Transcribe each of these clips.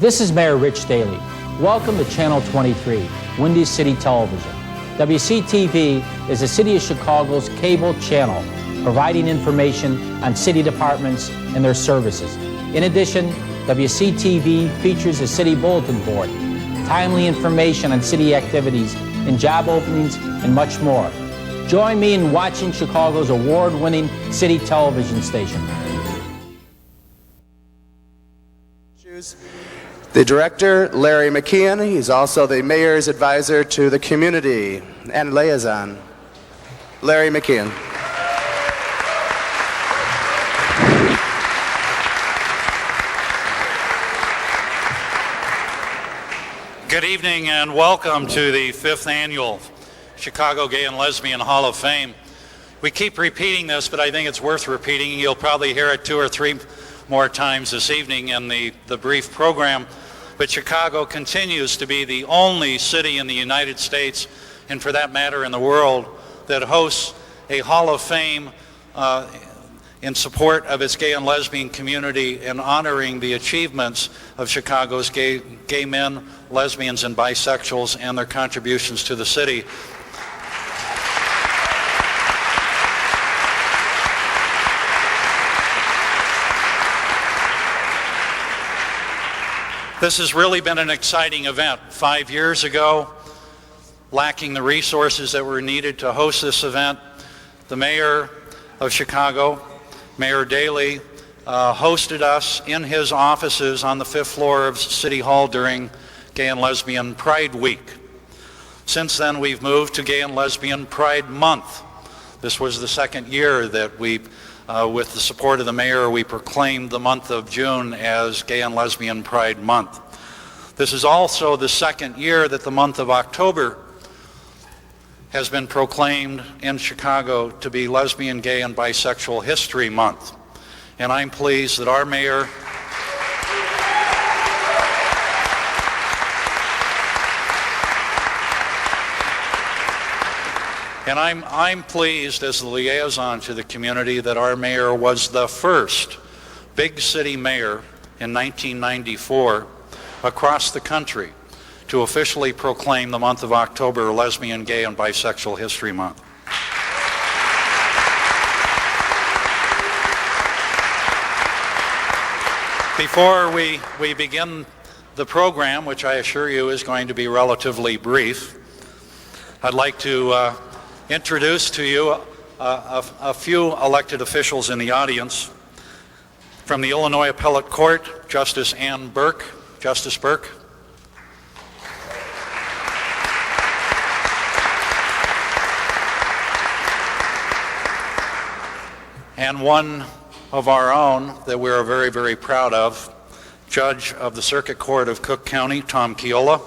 This is Mayor Rich Daly. Welcome to Channel 23, Windy City Television. WCTV is the City of Chicago's cable channel, providing information on city departments and their services. In addition, WCTV features a city bulletin board, timely information on city activities and job openings, and much more. Join me in watching Chicago's award-winning city television station. The director, Larry McKeon, he's also the mayor's advisor to the community and liaison. Larry McKeon. Good evening and welcome to the 5th annual Chicago Gay and Lesbian Hall of Fame. We keep repeating this, but I think it's worth repeating. You'll probably hear it 2 or 3 more times this evening in the brief program. But Chicago continues to be the only city in the United States, and for that matter in the world, that hosts a Hall of Fame in support of its gay and lesbian community and honoring the achievements of Chicago's gay men, lesbians, and bisexuals and their contributions to the city. This has really been an exciting event. 5 years ago, lacking the resources that were needed to host this event, the mayor of Chicago, Mayor Daly, hosted us in his offices on the 5th floor of City Hall during Gay and Lesbian Pride Week. Since then, we've moved to Gay and Lesbian Pride Month. This was the 2nd year that we, with the support of the mayor, we proclaimed the month of June as Gay and Lesbian Pride Month. This is also the 2nd year that the month of October has been proclaimed in Chicago to be Lesbian, Gay, and Bisexual History Month. And I'm pleased that our mayor and I'm pleased as the liaison to the community that our mayor was the first big city mayor in 1994 across the country to officially proclaim the month of October Lesbian, Gay, and Bisexual History Month. Before we begin the program, which I assure you is going to be relatively brief, I'd like to introduce to you a few elected officials in the audience. From the Illinois Appellate Court, Justice Ann Burke. Justice Burke. And one of our own that we are very, very proud of, Judge of the Circuit Court of Cook County, Tom Chiola.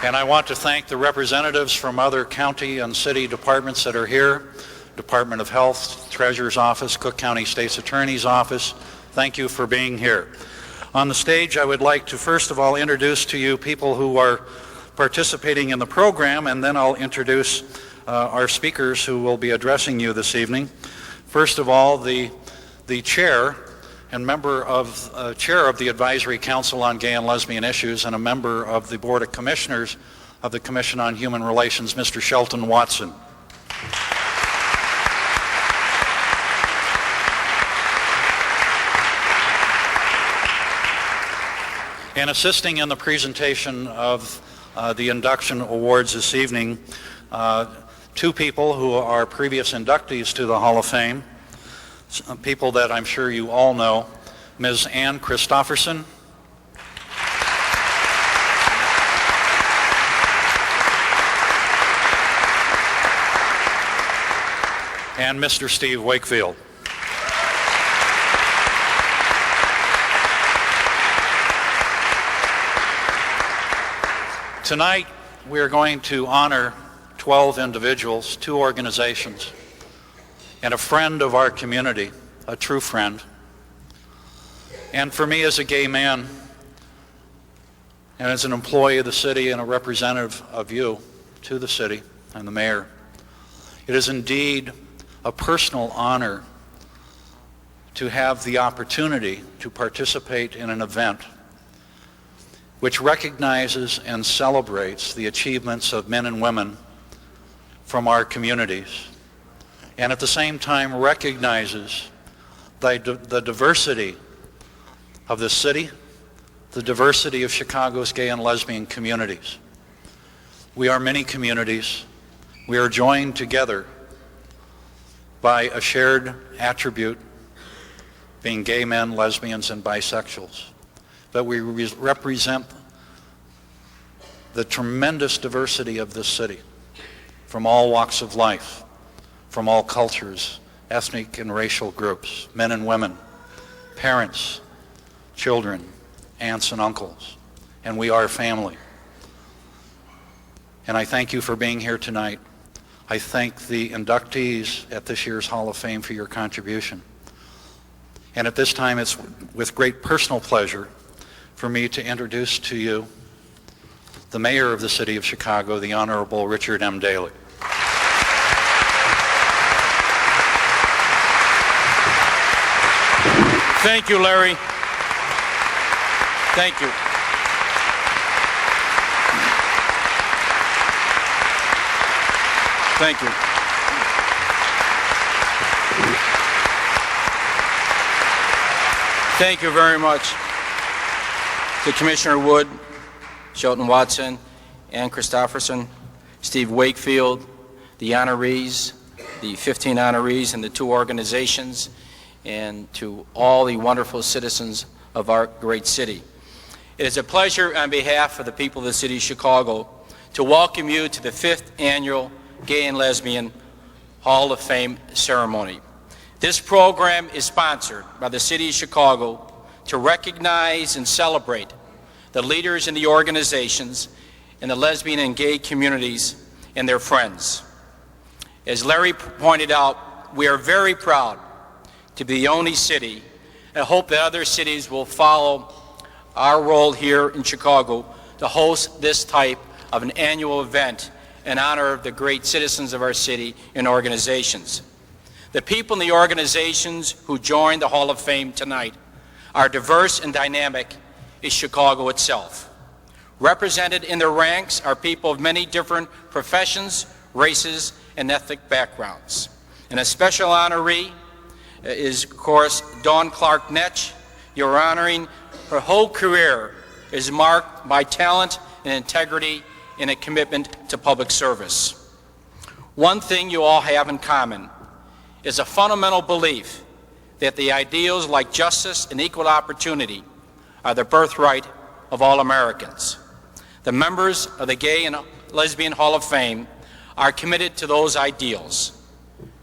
And I want to thank the representatives from other county and city departments that are here, Department of Health, Treasurer's Office, Cook County State's Attorney's Office. Thank you for being here. On the stage, I would like to first of all introduce to you people who are participating in the program, and then I'll introduce our speakers who will be addressing you this evening. First of all, the chair and chair of the Advisory Council on Gay and Lesbian Issues and a member of the Board of Commissioners of the Commission on Human Relations, Mr. Shelton Watson. And assisting in the presentation of the induction awards this evening, 2 people who are previous inductees to the Hall of Fame, people that I'm sure you all know, Ms. Ann Christofferson and Mr. Steve Wakefield. Tonight, we are going to honor 12 individuals, 2 organizations, and a friend of our community, a true friend. And for me as a gay man, and as an employee of the city and a representative of you to the city, and the mayor. It is indeed a personal honor to have the opportunity to participate in an event which recognizes and celebrates the achievements of men and women from our communities, and at the same time recognizes the diversity of the city, the diversity of Chicago's gay and lesbian communities. We are many communities. We are joined together by a shared attribute, being gay men, lesbians, and bisexuals. But we represent the tremendous diversity of this city from all walks of life, from all cultures, ethnic and racial groups, men and women, parents, children, aunts and uncles, and we are family. And I thank you for being here tonight. I thank the inductees at this year's Hall of Fame for your contribution. And at this time, it's with great personal pleasure for me to introduce to you the mayor of the city of Chicago, the Honorable Richard M. Daly. Thank you, Larry. Thank you. Thank you. Thank you very much to Commissioner Wood, Shelton Watson, Ann Christofferson, Steve Wakefield, the honorees, the 15 honorees and the 2 organizations, and to all the wonderful citizens of our great city. It is a pleasure on behalf of the people of the city of Chicago to welcome you to the 5th annual Gay and Lesbian Hall of Fame ceremony. This program is sponsored by the city of Chicago to recognize and celebrate the leaders in the organizations in the lesbian and gay communities and their friends. As Larry pointed out, we are very proud to be the only city, and I hope that other cities will follow our role here in Chicago to host this type of an annual event in honor of the great citizens of our city and organizations. The people in the organizations who joined the Hall of Fame tonight are diverse and dynamic as Chicago itself. Represented in their ranks are people of many different professions, races, and ethnic backgrounds. And a special honoree is, of course, Dawn Clark Natch. You're honoring her whole career is marked by talent and integrity and a commitment to public service. One thing you all have in common is a fundamental belief that the ideals like justice and equal opportunity are the birthright of all Americans. The members of the Gay and Lesbian Hall of Fame are committed to those ideals.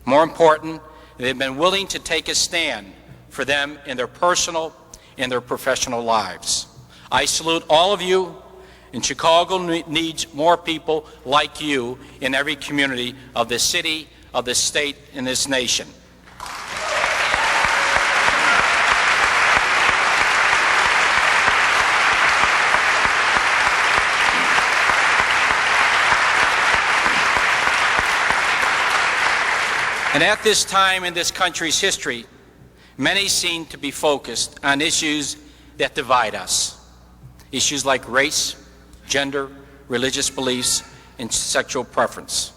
More important, they've been willing to take a stand for them in their personal and their professional lives. I salute all of you, and Chicago needs more people like you in every community of this city, of this state, and this nation. And at this time in this country's history, many seem to be focused on issues that divide us. Issues like race, gender, religious beliefs, and sexual preference.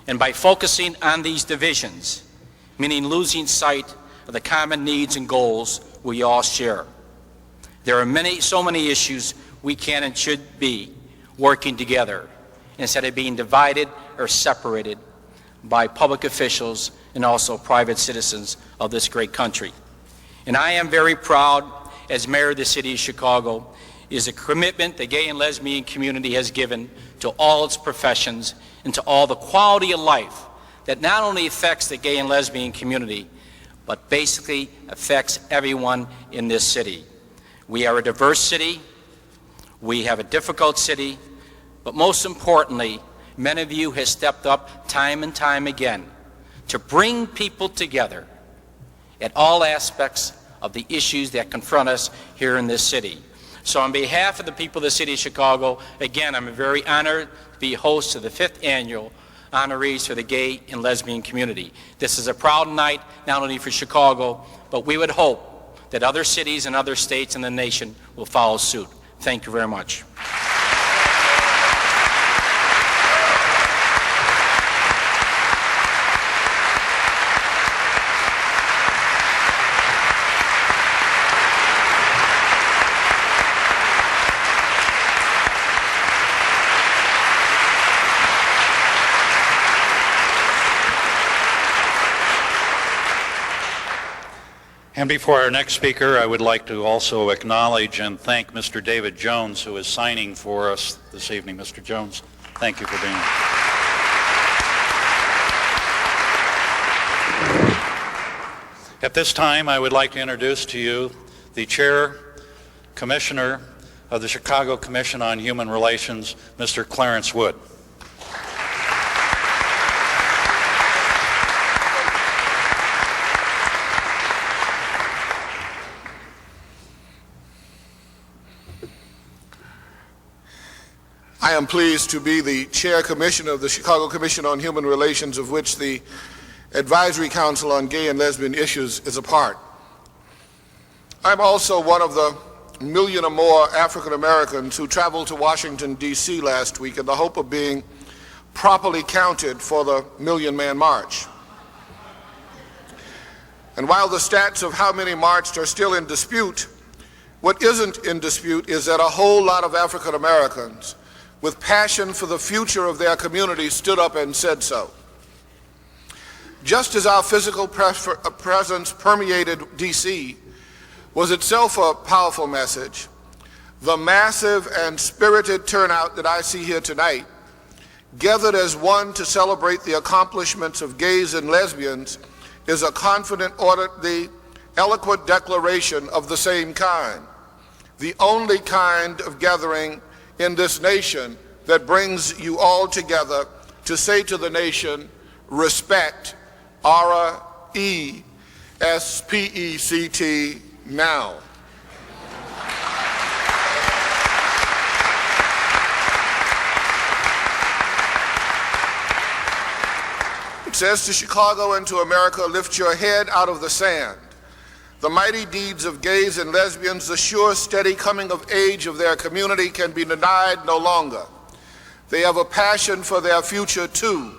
And by focusing on these divisions, meaning losing sight of the common needs and goals we all share. There are so many issues we can and should be working together instead of being divided or separated by public officials and also private citizens of this great country. And I am very proud, as mayor of the city of Chicago, is a commitment the gay and lesbian community has given to all its professions and to all the quality of life that not only affects the gay and lesbian community, but basically affects everyone in this city. We are a diverse city, we have a difficult city, but most importantly, many of you have stepped up time and time again to bring people together at all aspects of the issues that confront us here in this city. So on behalf of the people of the city of Chicago, again, I'm very honored to be host of the 5th annual honorees for the gay and lesbian community. This is a proud night, not only for Chicago, but we would hope that other cities and other states in the nation will follow suit. Thank you very much. And before our next speaker, I would like to also acknowledge and thank Mr. David Jones, who is signing for us this evening. Mr. Jones, thank you for being here. At this time, I would like to introduce to you the Chair Commissioner of the Chicago Commission on Human Relations, Mr. Clarence Wood. I am pleased to be the Chair Commissioner of the Chicago Commission on Human Relations, of which the Advisory Council on Gay and Lesbian Issues is a part. I'm also one of the million or more African Americans who traveled to Washington, D.C. last week in the hope of being properly counted for the Million Man March. And while the stats of how many marched are still in dispute, what isn't in dispute is that a whole lot of African Americans with passion for the future of their community stood up and said so. Just as our physical presence permeated D.C. was itself a powerful message, the massive and spirited turnout that I see here tonight, gathered as one to celebrate the accomplishments of gays and lesbians, is a confident, the eloquent declaration of the same kind, the only kind of gathering in this nation that brings you all together to say to the nation, respect, R-E-S-P-E-C-T, now. It says to Chicago and to America, lift your head out of the sand. The mighty deeds of gays and lesbians, the sure, steady coming of age of their community can be denied no longer. They have a passion for their future too.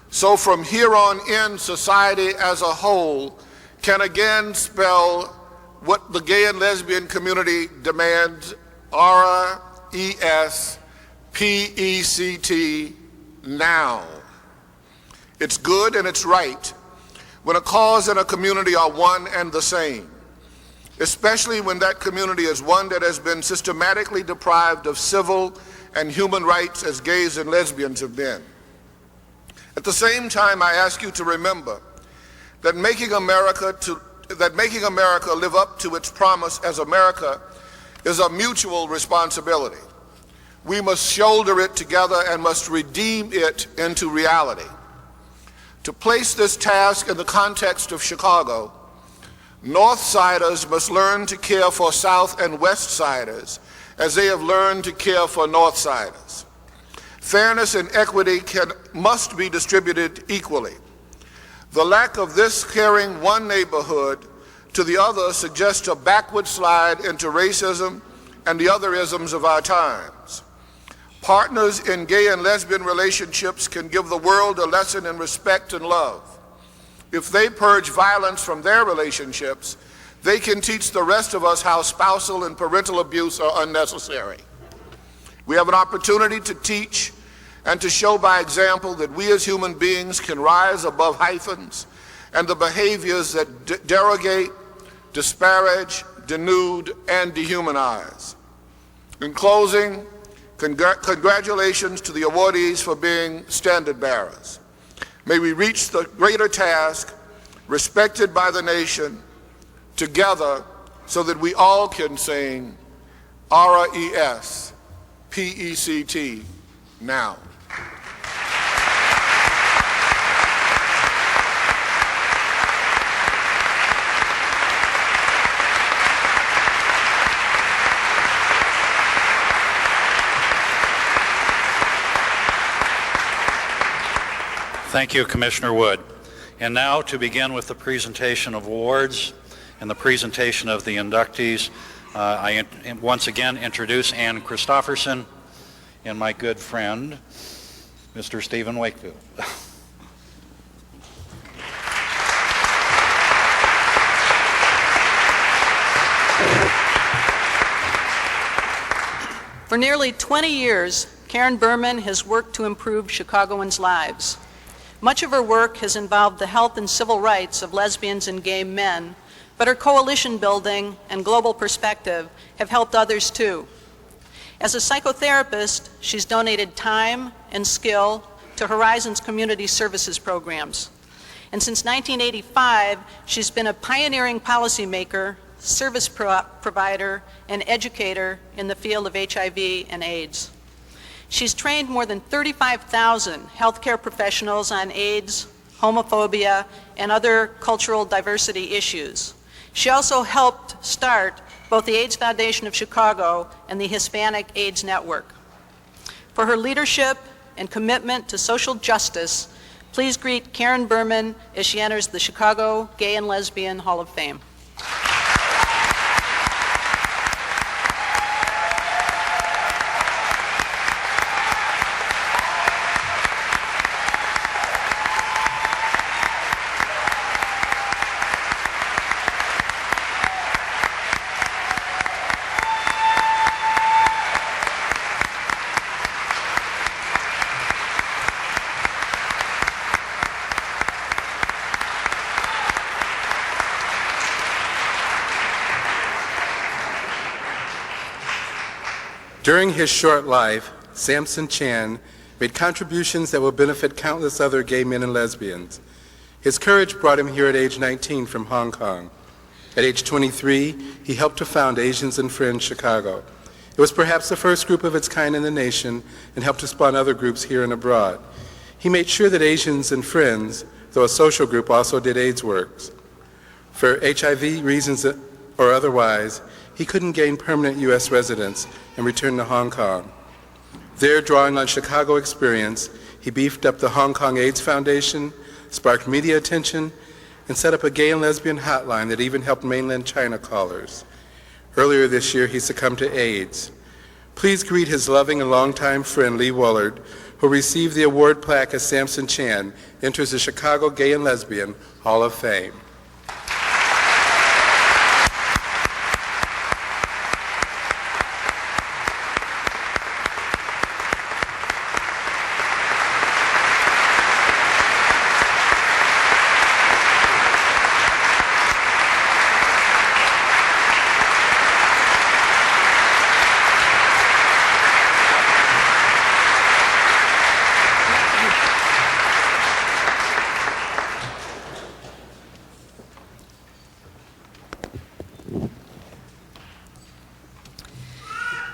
So from here on in, society as a whole can again spell what the gay and lesbian community demands, R-E-S-P-E-C-T, now. It's good and it's right when a cause and a community are one and the same, especially when that community is one that has been systematically deprived of civil and human rights as gays and lesbians have been. At the same time, I ask you to remember that making America live up to its promise as America is a mutual responsibility. We must shoulder it together and must redeem it into reality. To place this task in the context of Chicago, Northsiders must learn to care for South and Westsiders as they have learned to care for Northsiders. Fairness and equity must be distributed equally. The lack of this caring one neighborhood to the other suggests a backward slide into racism and the other isms of our times. Partners in gay and lesbian relationships can give the world a lesson in respect and love. If they purge violence from their relationships, they can teach the rest of us how spousal and parental abuse are unnecessary. We have an opportunity to teach and to show by example that we as human beings can rise above hyphens and the behaviors that derogate, disparage, denude, and dehumanize. In closing, congratulations to the awardees for being standard bearers. May we reach the greater task, respected by the nation, together so that we all can sing R-E-S-P-E-C-T, now. Thank you, Commissioner Wood. And now to begin with the presentation of awards and the presentation of the inductees, I once again introduce Ann Christofferson and my good friend, Mr. Stephen Wakefield. For nearly 20 years, Caryn Berman has worked to improve Chicagoans' lives. Much of her work has involved the health and civil rights of lesbians and gay men, but her coalition building and global perspective have helped others too. As a psychotherapist, she's donated time and skill to Horizon's community services programs. And since 1985, she's been a pioneering policymaker, service provider, and educator in the field of HIV and AIDS. She's trained more than 35,000 healthcare professionals on AIDS, homophobia, and other cultural diversity issues. She also helped start both the AIDS Foundation of Chicago and the Hispanic AIDS Network. For her leadership and commitment to social justice, please greet Caryn Berman as she enters the Chicago Gay and Lesbian Hall of Fame. During his short life, Samson Chan made contributions that will benefit countless other gay men and lesbians. His courage brought him here at age 19 from Hong Kong. At age 23, he helped to found Asians and Friends Chicago. It was perhaps the first group of its kind in the nation and helped to spawn other groups here and abroad. He made sure that Asians and Friends, though a social group, also did AIDS work. For HIV reasons or otherwise, he couldn't gain permanent U.S. residence and returned to Hong Kong. There, drawing on Chicago experience, he beefed up the Hong Kong AIDS Foundation, sparked media attention, and set up a gay and lesbian hotline that even helped mainland China callers. Earlier this year, he succumbed to AIDS. Please greet his loving and longtime friend, Lee Woolard, who received the award plaque as Samson Chan enters the Chicago Gay and Lesbian Hall of Fame.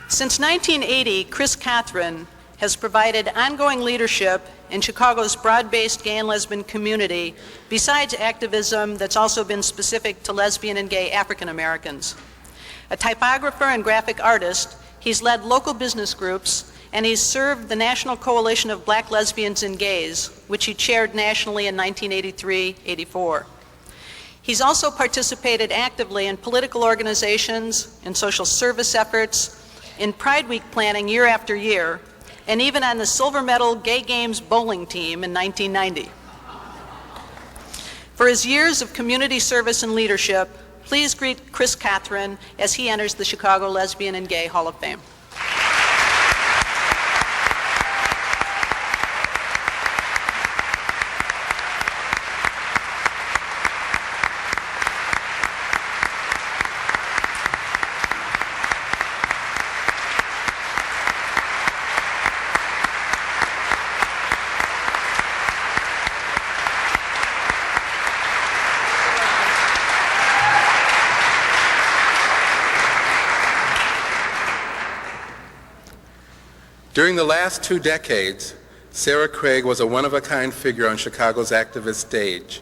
Since 1980, Cothran has provided ongoing leadership in Chicago's broad-based gay and lesbian community, besides activism that's also been specific to lesbian and gay African Americans. A typographer and graphic artist, he's led local business groups, and he's served the National Coalition of Black Lesbians and Gays, which he chaired nationally in 1983-84. He's also participated actively in political organizations, in social service efforts, in Pride Week planning year after year, and even on the silver medal Gay Games bowling team in 1990. For his years of community service and leadership, please greet Cothran as he enters the Chicago Lesbian and Gay Hall of Fame. During the last 2 decades, Sarah Craig was a one-of-a-kind figure on Chicago's activist stage.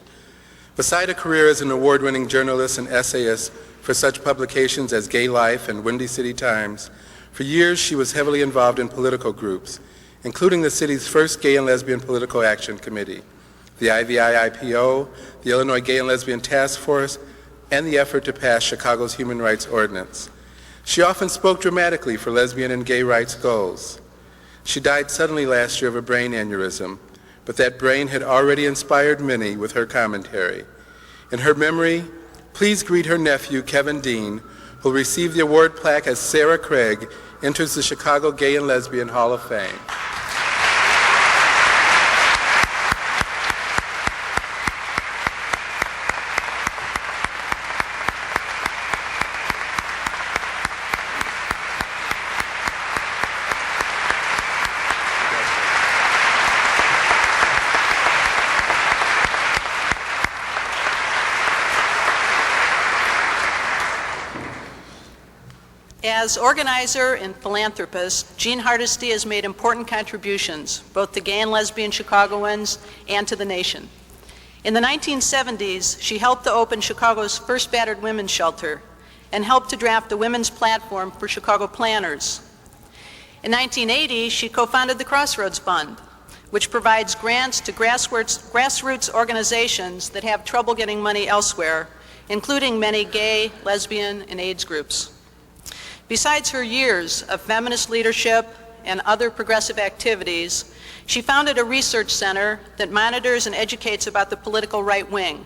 Beside a career as an award-winning journalist and essayist for such publications as Gay Life and Windy City Times, for years she was heavily involved in political groups, including the city's first Gay and Lesbian Political Action Committee. the IVI-IPO, the Illinois Gay and Lesbian Task Force, and the effort to pass Chicago's Human Rights Ordinance. She often spoke dramatically for lesbian and gay rights goals. She died suddenly last year of a brain aneurysm, but that brain had already inspired many with her commentary. In her memory, please greet her nephew, Kevin Dean, who will receive the award plaque as Sarah Craig enters the Chicago Gay and Lesbian Hall of Fame. As organizer and philanthropist, Jean Hardisty has made important contributions, both to gay and lesbian Chicagoans and to the nation. In the 1970s, she helped to open Chicago's first battered women's shelter and helped to draft a women's platform for Chicago planners. In 1980, she co-founded the Crossroads Fund, which provides grants to grassroots organizations that have trouble getting money elsewhere, including many gay, lesbian, and AIDS groups. Besides her years of feminist leadership and other progressive activities, she founded a research center that monitors and educates about the political right wing,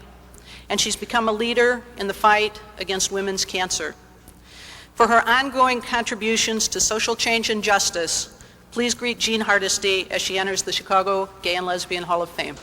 and she's become a leader in the fight against women's cancer. For her ongoing contributions to social change and justice, please greet Jean Hardisty as she enters the Chicago Gay and Lesbian Hall of Fame.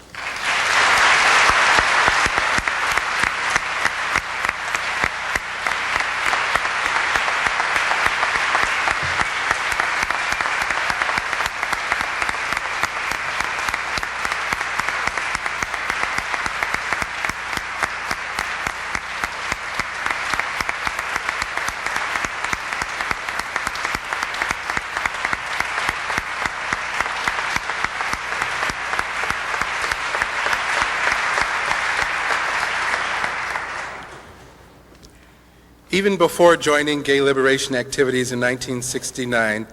Even before joining gay liberation activities in 1969,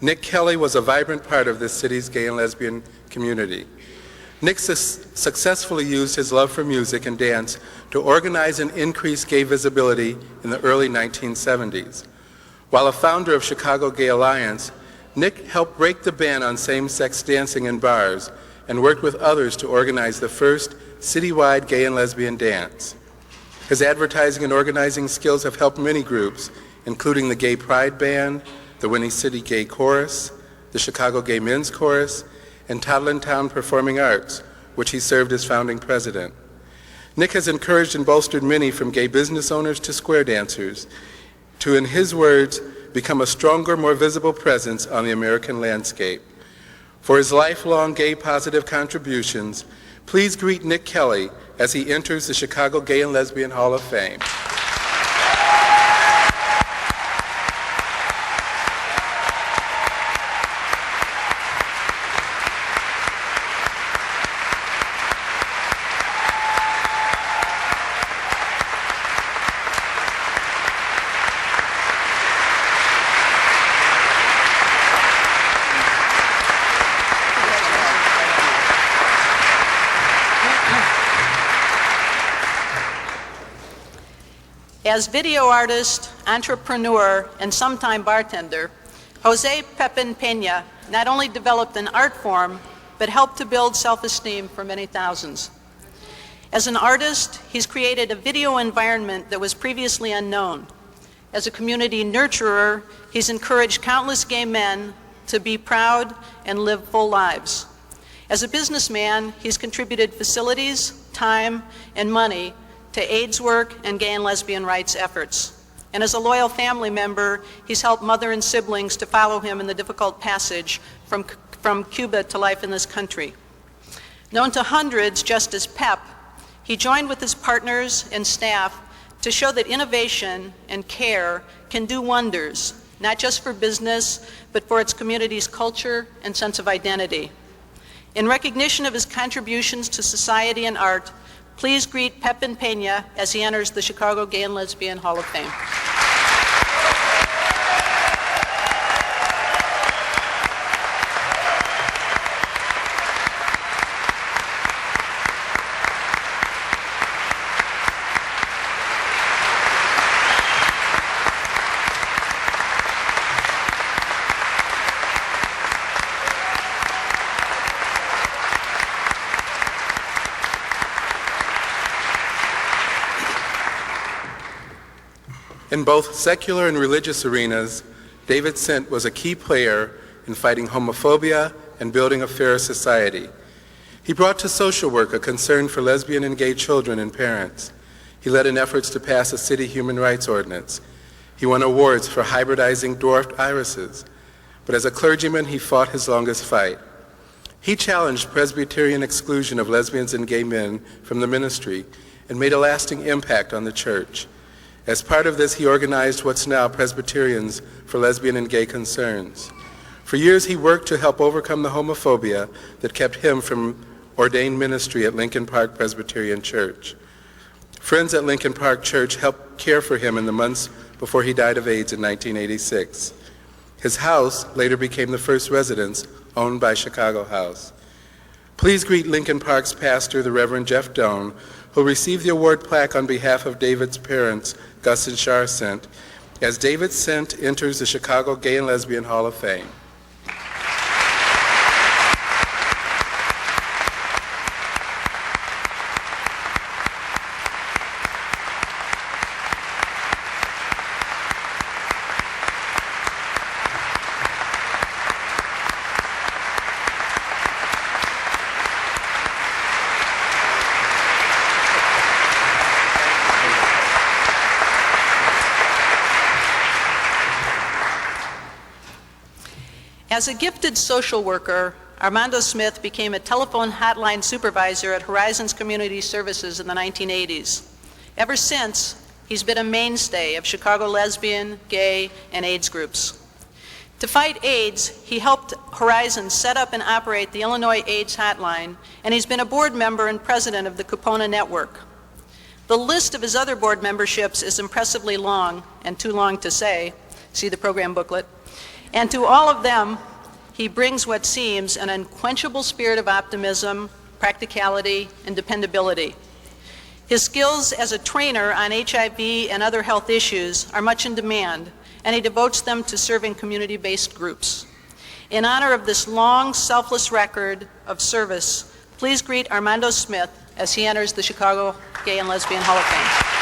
Nick Kelly was a vibrant part of this city's gay and lesbian community. Nick successfully used his love for music and dance to organize and increase gay visibility in the early 1970s. While a founder of Chicago Gay Alliance, Nick helped break the ban on same-sex dancing in bars and worked with others to organize the first citywide gay and lesbian dance. His advertising and organizing skills have helped many groups, including the Gay Pride Band, the Winnie City Gay Chorus, the Chicago Gay Men's Chorus, and Toddlin Performing Arts, which he served as founding president. Nick has encouraged and bolstered many from gay business owners to square dancers to, in his words, become a stronger, more visible presence on the American landscape. For his lifelong gay positive contributions, please greet Nick Kelly as he enters the Chicago Gay and Lesbian Hall of Fame. As video artist, entrepreneur, and sometime bartender, José Peña not only developed an art form, but helped to build self-esteem for many thousands. As an artist, he's created a video environment that was previously unknown. As a community nurturer, he's encouraged countless gay men to be proud and live full lives. As a businessman, he's contributed facilities, time, and money to AIDS work and gay and lesbian rights efforts. And as a loyal family member, he's helped mother and siblings to follow him in the difficult passage from Cuba to life in this country. Known to hundreds just as PEP, he joined with his partners and staff to show that innovation and care can do wonders, not just for business, but for its community's culture and sense of identity. In recognition of his contributions to society and art, please greet Peña as he enters the Chicago Gay and Lesbian Hall of Fame. In both secular and religious arenas, David Sindt was a key player in fighting homophobia and building a fairer society. He brought to social work a concern for lesbian and gay children and parents. He led in efforts to pass a city human rights ordinance. He won awards for hybridizing dwarfed irises. But as a clergyman, he fought his longest fight. He challenged Presbyterian exclusion of lesbians and gay men from the ministry and made a lasting impact on the church. As part of this, he organized what's now Presbyterians for Lesbian and Gay Concerns. For years, he worked to help overcome the homophobia that kept him from ordained ministry at Lincoln Park Presbyterian Church. Friends at Lincoln Park Church helped care for him in the months before he died of AIDS in 1986. His house later became the first residence owned by Chicago House. Please greet Lincoln Park's pastor, the Reverend Jeff Doan, who received the award plaque on behalf of David's parents, Gus and Char Sindt, as David Sindt enters the Chicago Gay and Lesbian Hall of Fame. As a gifted social worker, Armando Smith became a telephone hotline supervisor at Horizons Community Services in the 1980s. Ever since, he's been a mainstay of Chicago lesbian, gay, and AIDS groups. To fight AIDS, he helped Horizons set up and operate the Illinois AIDS Hotline, and he's been a board member and president of the Cupona Network. The list of his other board memberships is impressively long, and too long to say. See the program booklet. And to all of them, he brings what seems an unquenchable spirit of optimism, practicality, and dependability. His skills as a trainer on HIV and other health issues are much in demand, and he devotes them to serving community-based groups. In honor of this long, selfless record of service, please greet Armando Smith as he enters the Chicago Gay and Lesbian Hall of Fame.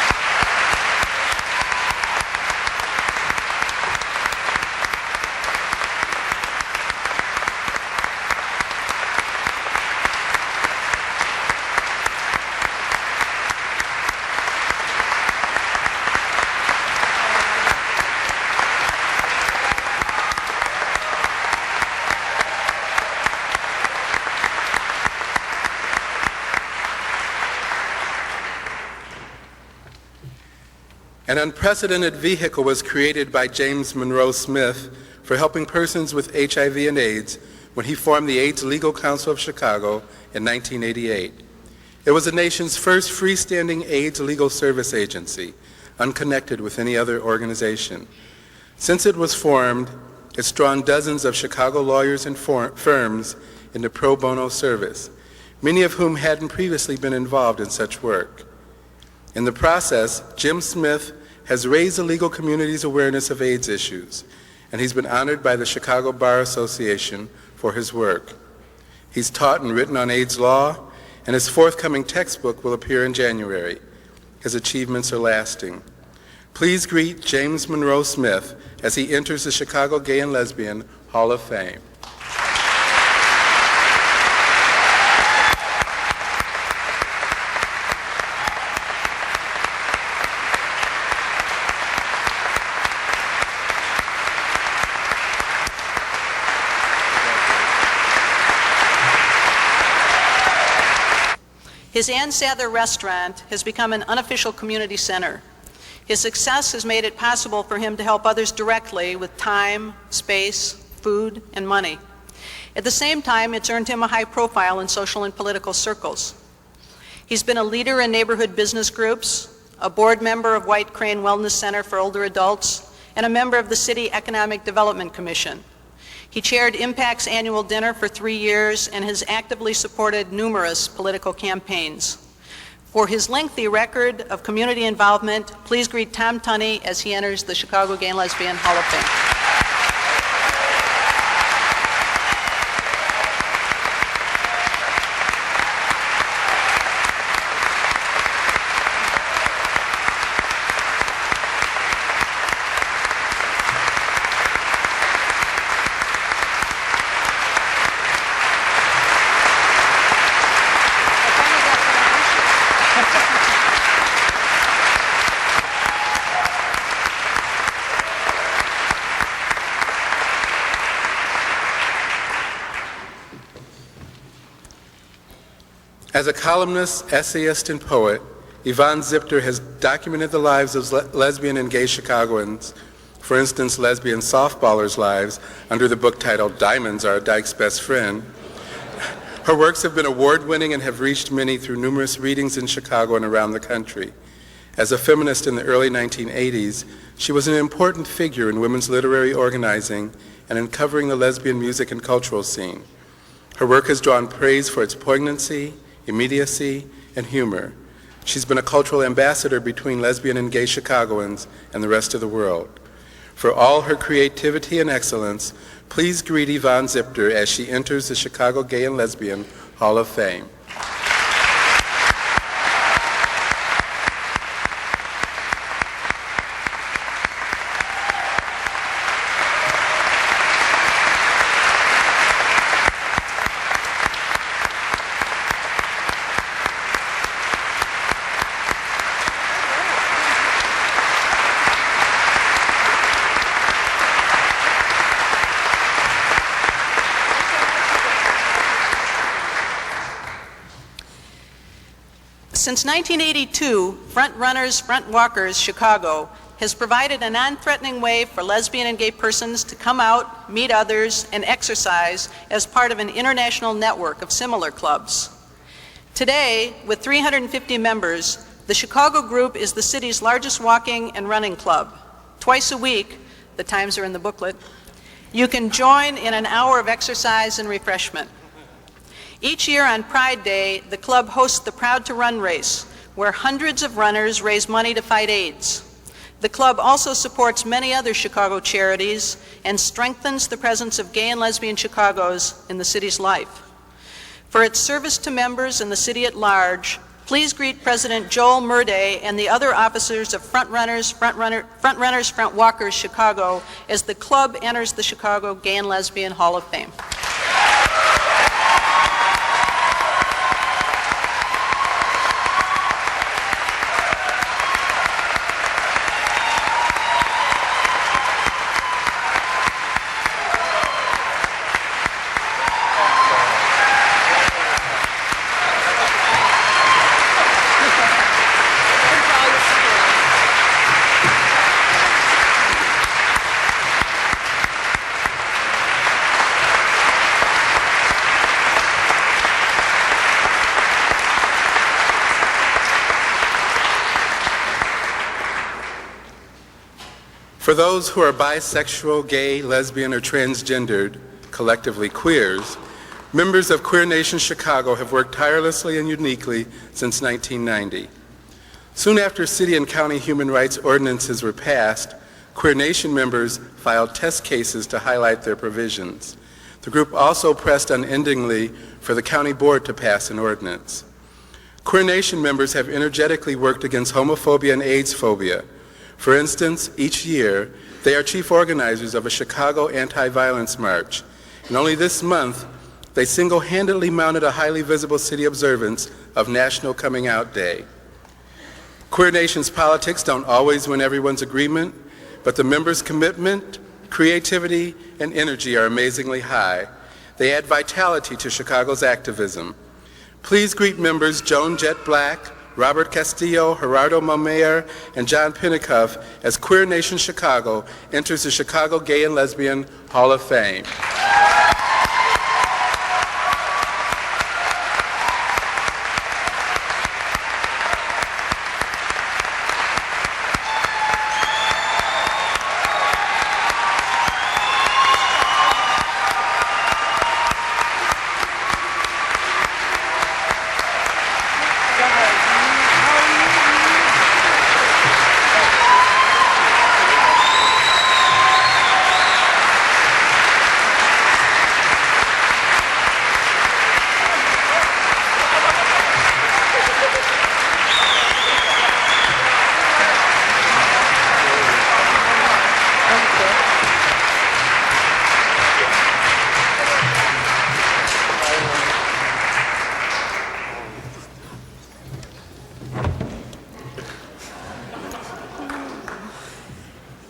An unprecedented vehicle was created by James Monroe Smith for helping persons with HIV and AIDS when he formed the AIDS Legal Council of Chicago in 1988. It was the nation's first freestanding AIDS legal service agency, unconnected with any other organization. Since it was formed, it's drawn dozens of Chicago lawyers and firms into pro bono service, many of whom hadn't previously been involved in such work. In the process, Jim Smith has raised the legal community's awareness of AIDS issues, and he's been honored by the Chicago Bar Association for his work. He's taught and written on AIDS law, and his forthcoming textbook will appear in January. His achievements are lasting. Please greet James Monroe Smith as he enters the Chicago Gay and Lesbian Hall of Fame. His Ann Sather restaurant has become an unofficial community center. His success has made it possible for him to help others directly with time, space, food, and money. At the same time, it's earned him a high profile in social and political circles. He's been a leader in neighborhood business groups, a board member of White Crane Wellness Center for older adults, and a member of the City Economic Development Commission. He chaired Impact's annual dinner for 3 years and has actively supported numerous political campaigns. For his lengthy record of community involvement, please greet Tom Tunney as he enters the Chicago Gay and Lesbian Hall of Fame. As a columnist, essayist, and poet, Yvonne Zipter has documented the lives of lesbian and gay Chicagoans, for instance, lesbian softballers' lives, under the book titled Diamonds Are a Dyke's Best Friend. Her works have been award-winning and have reached many through numerous readings in Chicago and around the country. As a feminist in the early 1980s, she was an important figure in women's literary organizing and in covering the lesbian music and cultural scene. Her work has drawn praise for its poignancy, immediacy, and humor. She's been a cultural ambassador between lesbian and gay Chicagoans and the rest of the world. For all her creativity and excellence, please greet Yvonne Zipter as she enters the Chicago Gay and Lesbian Hall of Fame. Since 1982, Frontrunners, Frontwalkers Chicago has provided a non-threatening way for lesbian and gay persons to come out, meet others, and exercise as part of an international network of similar clubs. Today, with 350 members, the Chicago group is the city's largest walking and running club. Twice a week, the times are in the booklet, you can join in an hour of exercise and refreshment. Each year on Pride Day, the club hosts the Proud to Run race, where hundreds of runners raise money to fight AIDS. The club also supports many other Chicago charities and strengthens the presence of gay and lesbian Chicagos in the city's life. For its service to members and the city at large, please greet President Joel Murday and the other officers of Frontrunners, Frontwalkers Chicago as the club enters the Chicago Gay and Lesbian Hall of Fame. For those who are bisexual, gay, lesbian, or transgendered, collectively queers, members of Queer Nation Chicago have worked tirelessly and uniquely since 1990. Soon after city and county human rights ordinances were passed, Queer Nation members filed test cases to highlight their provisions. The group also pressed unendingly for the county board to pass an ordinance. Queer Nation members have energetically worked against homophobia and AIDS phobia. For instance, each year, they are chief organizers of a Chicago anti-violence march. And only this month, they single-handedly mounted a highly visible city observance of National Coming Out Day. Queer Nation's politics don't always win everyone's agreement, but the members' commitment, creativity, and energy are amazingly high. They add vitality to Chicago's activism. Please greet members Joan Jett Black, Robert Castillo, Gerardo Mamer, and John Pennicuff as Queer Nation Chicago enters the Chicago Gay and Lesbian Hall of Fame.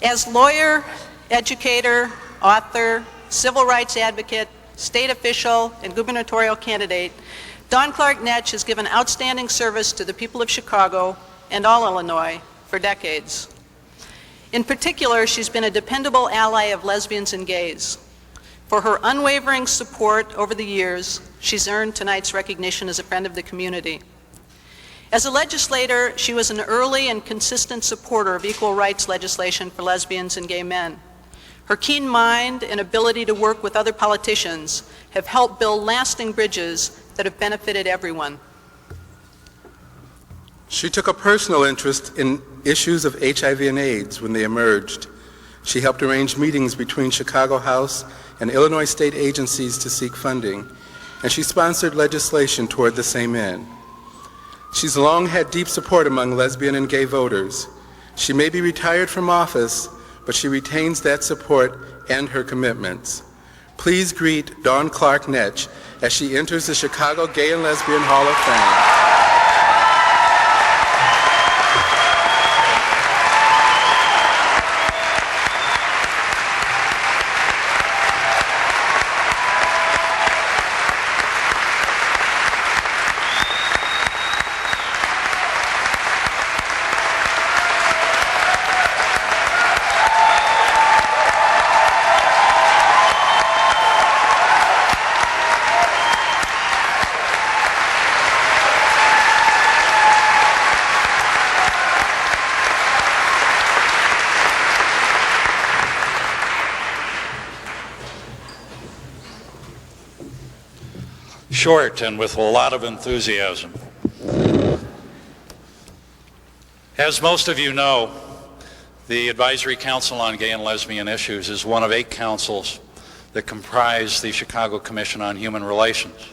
As lawyer, educator, author, civil rights advocate, state official, and gubernatorial candidate, Dawn Clark Natch has given outstanding service to the people of Chicago and all Illinois for decades. In particular, she's been a dependable ally of lesbians and gays. For her unwavering support over the years, she's earned tonight's recognition as a friend of the community. As a legislator, she was an early and consistent supporter of equal rights legislation for lesbians and gay men. Her keen mind and ability to work with other politicians have helped build lasting bridges that have benefited everyone. She took a personal interest in issues of HIV and AIDS when they emerged. She helped arrange meetings between Chicago House and Illinois state agencies to seek funding, and she sponsored legislation toward the same end. She's long had deep support among lesbian and gay voters. She may be retired from office, but she retains that support and her commitments. Please greet Dawn Clark Natch as she enters the Chicago Gay and Lesbian Hall of Fame. Short and with a lot of enthusiasm. As most of you know, the Advisory Council on Gay and Lesbian Issues is one of 8 councils that comprise the Chicago Commission on Human Relations.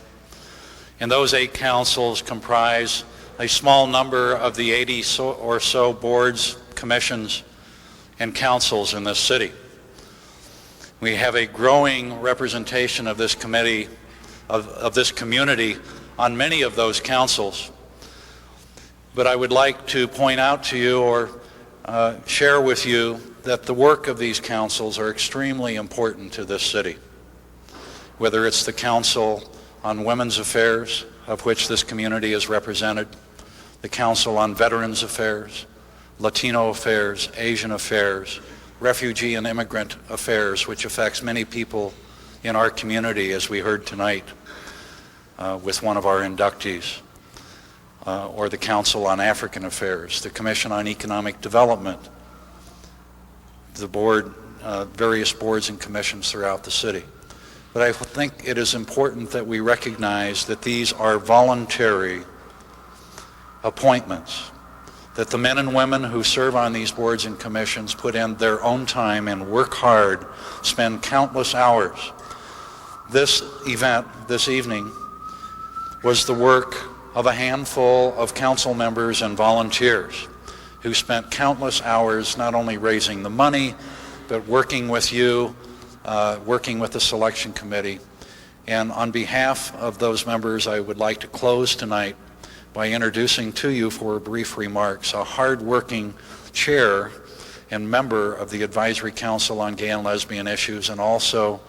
And those 8 councils comprise a small number of the 80 or so boards, commissions, and councils in this city. We have a growing representation of this committee of this community on many of those councils. But I would like to point out to you or share with you that the work of these councils are extremely important to this city. Whether it's the Council on Women's Affairs, of which this community is represented, the Council on Veterans Affairs, Latino Affairs, Asian Affairs, Refugee and Immigrant Affairs, which affects many people in our community, as we heard tonight with one of our inductees, or the Council on African Affairs, the Commission on Economic Development, the board, various boards and commissions throughout the city. But I think it is important that we recognize that these are voluntary appointments, that the men and women who serve on these boards and commissions put in their own time and work hard, spend countless hours. This event, this evening, was the work of a handful of council members and volunteers who spent countless hours not only raising the money, but working with you, working with the selection committee. And on behalf of those members, I would like to close tonight by introducing to you for brief remarks a hard-working chair and member of the Advisory Council on Gay and Lesbian Issues, and also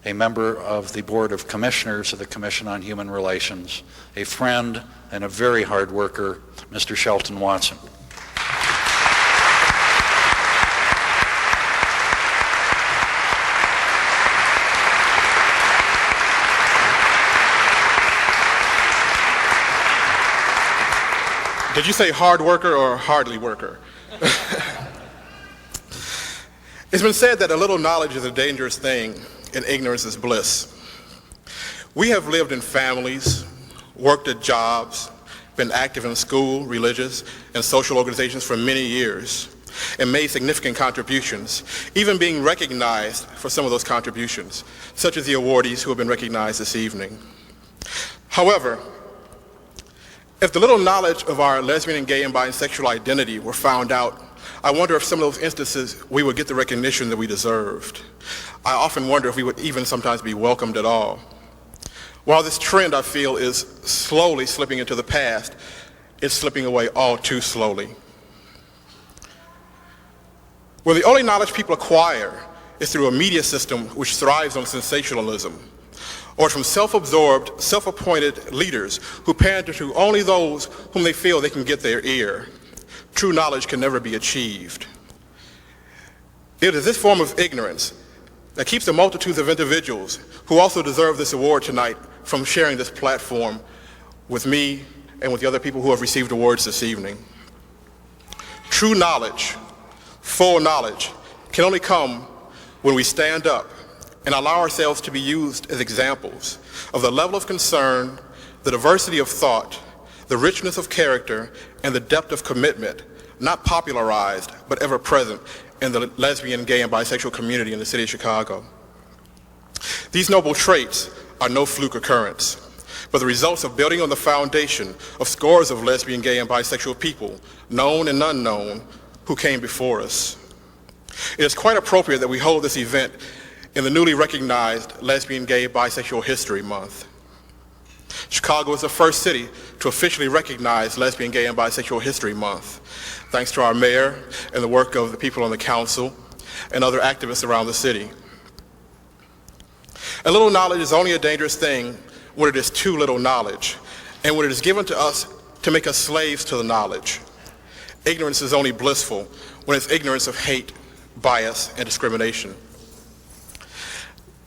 a member of the Board of Commissioners of the Commission on Human Relations, a friend and a very hard worker, Mr. Shelton Watson. Did you say hard worker or hardly worker? It's been said that a little knowledge is a dangerous thing and ignorance is bliss. We have lived in families, worked at jobs, been active in school, religious, and social organizations for many years, and made significant contributions, even being recognized for some of those contributions, such as the awardees who have been recognized this evening. However, if the little knowledge of our lesbian and gay and bisexual identity were found out, I wonder if some of those instances we would get the recognition that we deserved. I often wonder if we would even sometimes be welcomed at all. While this trend, I feel, is slowly slipping into the past, it's slipping away all too slowly. Well, the only knowledge people acquire is through a media system which thrives on sensationalism, or from self-absorbed, self-appointed leaders who pander to only those whom they feel they can get their ear. True knowledge can never be achieved. It is this form of ignorance that keeps the multitudes of individuals who also deserve this award tonight from sharing this platform with me and with the other people who have received awards this evening. True knowledge, full knowledge, can only come when we stand up and allow ourselves to be used as examples of the level of concern, the diversity of thought, the richness of character, and the depth of commitment, not popularized, but ever present in the lesbian, gay, and bisexual community in the city of Chicago. These noble traits are no fluke occurrence, but the results of building on the foundation of scores of lesbian, gay, and bisexual people, known and unknown, who came before us. It is quite appropriate that we hold this event in the newly recognized Lesbian, Gay, Bisexual History Month. Chicago is the first city to officially recognize Lesbian, Gay, and Bisexual History Month, thanks to our mayor and the work of the people on the council and other activists around the city. A little knowledge is only a dangerous thing when it is too little knowledge, and when it is given to us to make us slaves to the knowledge. Ignorance is only blissful when it's ignorance of hate, bias, and discrimination.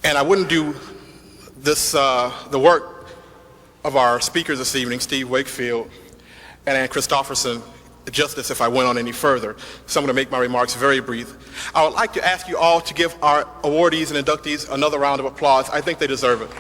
And I wouldn't do this, the work of our speakers this evening, Steve Wakefield and Ann Christofferson, justice if I went on any further. So I'm going to make my remarks very brief. I would like to ask you all to give our awardees and inductees another round of applause. I think they deserve it.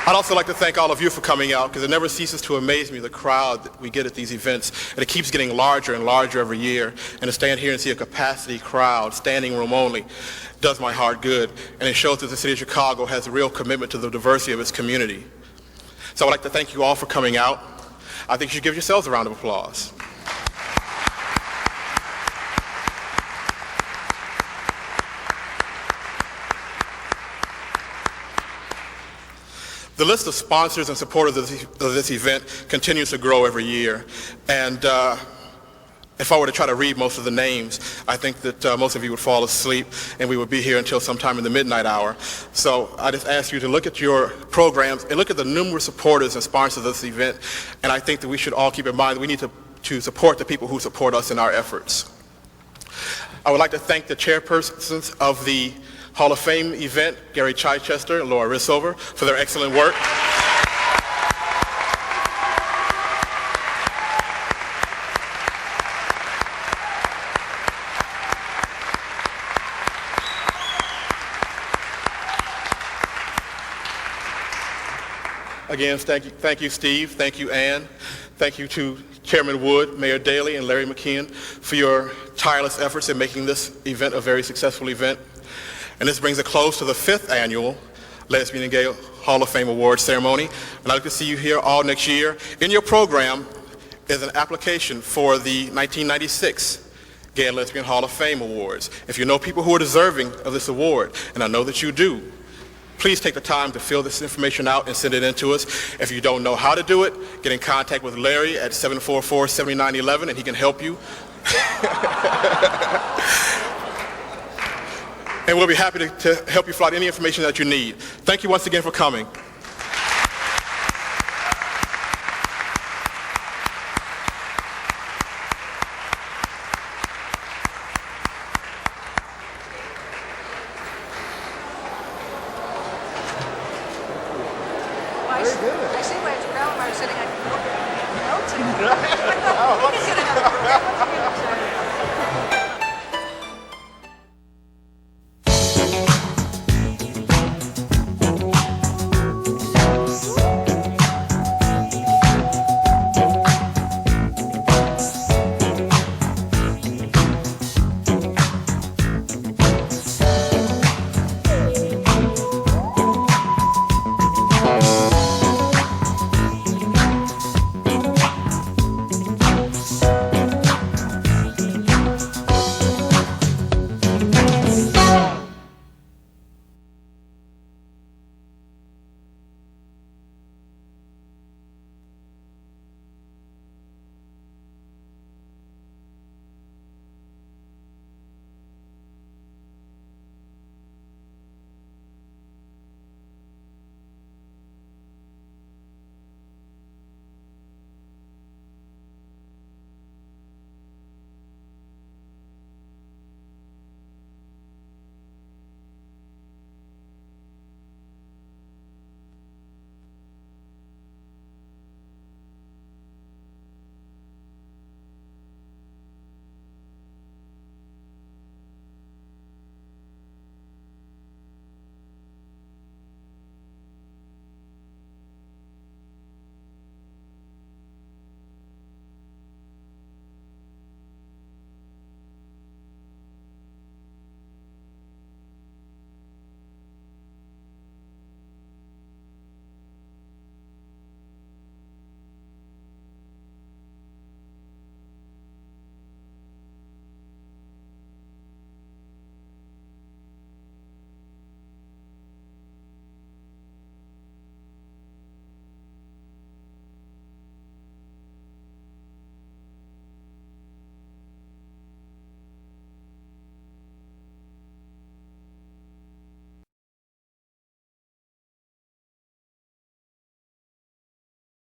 I'd also like to thank all of you for coming out, because it never ceases to amaze me, the crowd that we get at these events, and it keeps getting larger and larger every year. And to stand here and see a capacity crowd, standing room only, does my heart good, and it shows that the city of Chicago has a real commitment to the diversity of its community. So I'd like to thank you all for coming out. I think you should give yourselves a round of applause. The list of sponsors and supporters of this event continues to grow every year. And if I were to try to read most of the names, I think that most of you would fall asleep and we would be here until sometime in the midnight hour. So I just ask you to look at your programs and look at the numerous supporters and sponsors of this event. And I think that we should all keep in mind that we need to support the people who support us in our efforts. I would like to thank the chairpersons of the Hall of Fame event, Gary Chichester and Laura Rissover, for their excellent work. Again, thank you, Steve. Thank you, Ann. Thank you to Chairman Wood, Mayor Daly, and Larry McKeon for your tireless efforts in making this event a very successful event. And this brings a close to the 5th annual Lesbian and Gay Hall of Fame Awards ceremony. And I'd like to see you here all next year. In your program is an application for the 1996 Gay and Lesbian Hall of Fame Awards. If you know people who are deserving of this award, and I know that you do, please take the time to fill this information out and send it in to us. If you don't know how to do it, get in contact with Larry at 744-7911 and he can help you. And we'll be happy to help you fill out any information that you need. Thank you once again for coming.